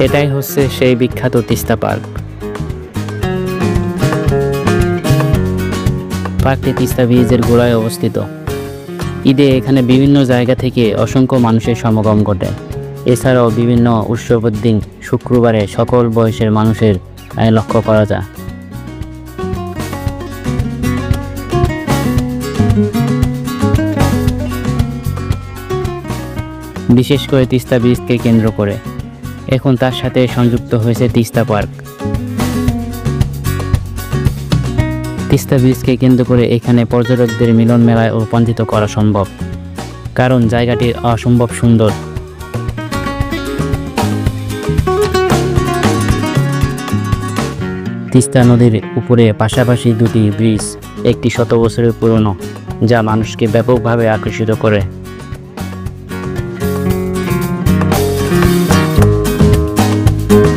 এটাই হচ্ছে সেই বিখ্যাত তিস্তা পার্ক। পার্কটি তিস্তা ব্রিজের গোড়ায় অবস্থিত। ঈদে এখানে বিভিন্ন জায়গা থেকে অসংখ্য মানুষের সমাগম ঘটে। এছাড়াও বিভিন্ন উৎসবের দিন শুক্রবারে সকল বয়সের মানুষের লক্ষ্য করা যায়। বিশেষ করে তিস্তা ব্রিজকে কেন্দ্র করে এখন তার সাথে সংযুক্ত হয়েছে তিস্তা পার্ক। তিস্তা ব্রিজকে কেন্দ্র করে এখানে পর্যটকদের মিলন মেলায় রূপান্তরিত করা সম্ভব, কারণ জায়গাটি অসম্ভব সুন্দর। তিস্তা নদীর উপরে পাশাপাশি দুটি ব্রিজ, একটি 100 বছরের পুরনো, যা মানুষকে ব্যাপকভাবে আকর্ষিত করে।